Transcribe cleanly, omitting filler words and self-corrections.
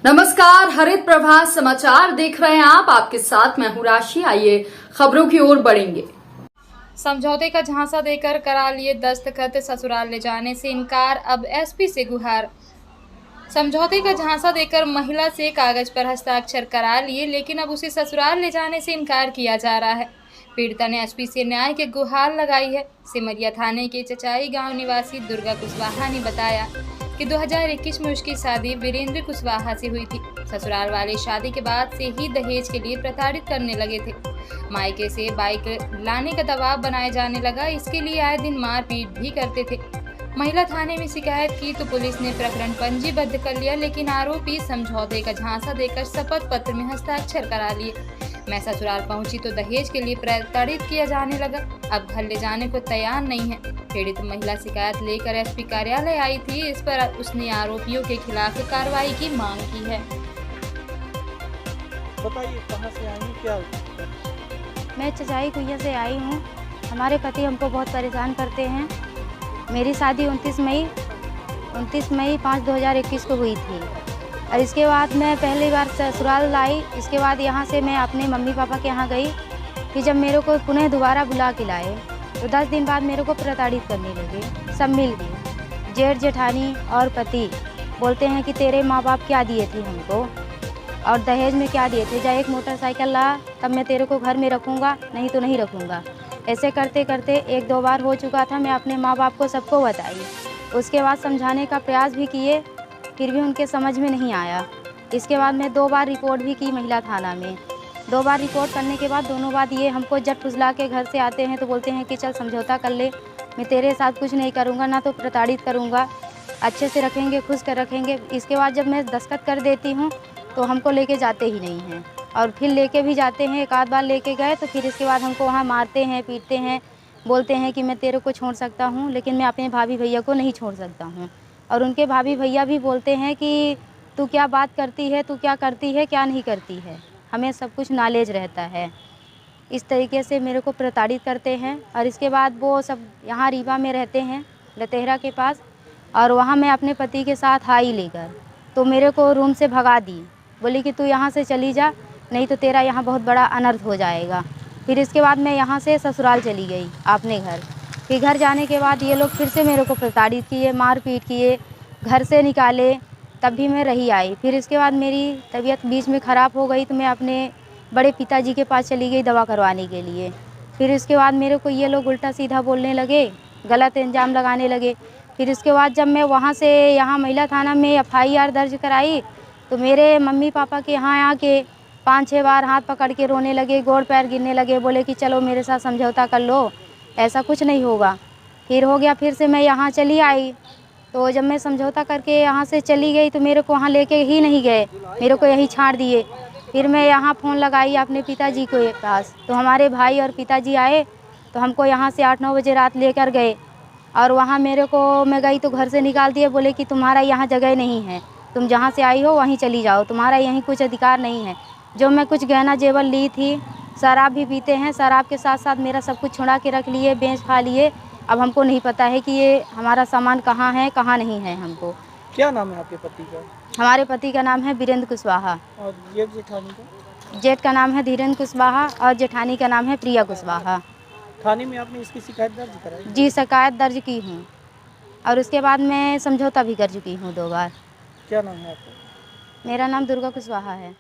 नमस्कार, हरित प्रभात समाचार देख रहे हैं आप। आपके साथ मैं हूं राशि। आइए खबरों की ओर बढ़ेंगे। समझौते का झांसा देकर करा लिए दस्तखत, ससुराल ले जाने से इनकार, अब एसपी से गुहार। समझौते का झांसा देकर महिला से कागज पर हस्ताक्षर करा लिए, लेकिन अब उसे ससुराल ले जाने से इनकार किया जा रहा है। पीड़िता ने एसपी से न्याय की गुहार लगाई है। सिमरिया थाने के चचाई गांव निवासी दुर्गा कुशवाहा ने बताया कि 2021 में उसकी शादी वीरेंद्र कुशवाहा से हुई थी। ससुराल वाले शादी के बाद से ही दहेज के लिए प्रताड़ित करने लगे थे। मायके से बाइक लाने का दबाव बनाए जाने लगा। इसके लिए आए दिन मारपीट भी करते थे। महिला थाने में शिकायत की तो पुलिस ने प्रकरण पंजीबद्ध कर लिया, लेकिन आरोपी समझौते का झांसा देकर शपथ पत्र में हस्ताक्षर करा लिए। मैं ससुराल पहुंची तो दहेज के लिए प्रताड़ित किया जाने लगा। अब घर ले जाने को तैयार नहीं है। पीड़ित महिला शिकायत लेकर एसपी कार्यालय आई थी। इस पर उसने आरोपियों के खिलाफ कार्रवाई की मांग की है। बताइए, कहाँ से आई, क्या? मैं चचाई कुइया से आई हूँ। हमारे पति हमको बहुत परेशान करते हैं। मेरी शादी 29 मई 5 2021 को हुई थी और इसके बाद मैं पहली बार ससुराल लाई। इसके बाद यहाँ से मैं अपने मम्मी पापा के यहाँ गई। फिर जब मेरे को पुनः दोबारा बुला के लाए तो 10 दिन बाद मेरे को प्रताड़ित करने लगे। सब मिल गए, जेठ जेठानी और पति बोलते हैं कि तेरे माँ बाप क्या दिए थे हमको और दहेज में क्या दिए थे, जा एक मोटरसाइकिल ला तब मैं तेरे को घर में रखूँगा, नहीं तो नहीं रखूँगा। ऐसे करते करते 1-2 बार हो चुका था। मैं अपने माँ बाप को सबको बताई। उसके बाद समझाने का प्रयास भी किए, फिर भी उनके समझ में नहीं आया। इसके बाद मैं 2 बार रिपोर्ट भी की महिला थाना में। 2 बार रिपोर्ट करने के बाद दोनों बार ये हमको जब फुसला के घर से आते हैं तो बोलते हैं कि चल समझौता कर ले, मैं तेरे साथ कुछ नहीं करूँगा, ना तो प्रताड़ित करूँगा, अच्छे से रखेंगे, खुश कर रखेंगे। इसके बाद जब मैं दस्तखत कर देती हूँ तो हमको लेके जाते ही नहीं हैं और फिर लेके भी जाते हैं। एक आध बार लेके गए तो फिर इसके बाद हमको वहाँ मारते हैं, पीटते हैं, बोलते हैं कि मैं तेरे को छोड़ सकता हूँ लेकिन मैं अपने भाभी भैया को नहीं छोड़ सकता हूँ। और उनके भाभी भैया भी बोलते हैं कि तू क्या बात करती है, तू क्या करती है, क्या नहीं करती है, हमें सब कुछ नॉलेज रहता है। इस तरीके से मेरे को प्रताड़ित करते हैं। और इसके बाद वो सब यहाँ रीवा में रहते हैं, लतेहरा के पास, और वहाँ मैं अपने पति के साथ आई लेकर तो मेरे को रूम से भगा दी। बोली कि तू यहाँ से चली जा, नहीं तो तेरा यहाँ बहुत बड़ा अनर्थ हो जाएगा। फिर इसके बाद मैं यहाँ से ससुराल चली गई अपने घर। फिर घर जाने के बाद ये लोग फिर से मेरे को प्रताड़ित किए, मारपीट किए, घर से निकाले, तब भी मैं रही आई। फिर इसके बाद मेरी तबीयत बीच में ख़राब हो गई तो मैं अपने बड़े पिताजी के पास चली गई दवा करवाने के लिए। फिर इसके बाद मेरे को ये लोग उल्टा सीधा बोलने लगे, गलत इल्ज़ाम लगाने लगे। फिर इसके बाद जब मैं वहाँ से यहाँ महिला थाना में FIR दर्ज कराई तो मेरे मम्मी पापा के यहाँ आके 5-6 बार हाथ पकड़ के रोने लगे, गोड़ पैर गिरने लगे, बोले कि चलो मेरे साथ समझौता कर लो, ऐसा कुछ नहीं होगा। फिर हो गया, फिर से मैं यहाँ चली आई। तो जब मैं समझौता करके यहाँ से चली गई तो मेरे को वहाँ लेके ही नहीं गए, मेरे को यहीं छाड़ दिए। फिर मैं यहाँ फ़ोन लगाई अपने पिताजी के पास तो हमारे भाई और पिताजी आए तो हमको यहाँ से 8-9 बजे रात लेकर गए। और वहाँ मेरे को मैं गई तो घर से निकाल दिए, बोले कि तुम्हारा यहाँ जगह नहीं है, तुम जहाँ से आई हो वहीं चली जाओ, तुम्हारा यहीं कुछ अधिकार नहीं है। जो मैं कुछ गहना जेवर ली थी, शराब भी पीते हैं, शराब के साथ साथ मेरा सब कुछ छुड़ा के रख लिए, बेच खा लिए। अब हमको नहीं पता है कि ये हमारा सामान कहाँ है, कहाँ नहीं है। हमको क्या नाम है आपके पति का? हमारे पति का नाम है वीरेंद्र कुशवाहा और ये जेठानी का? जेठ का नाम है धीरेन्द्र कुशवाहा और जेठानी का नाम है प्रिया कुशवाहा। थाने में आपने इसकी शिकायत दर्ज कराई? जी, शिकायत दर्ज की हूँ और उसके बाद मैं समझौता भी कर चुकी हूँ 2 बार। क्या नाम है आपका? मेरा नाम दुर्गा कुशवाहा है।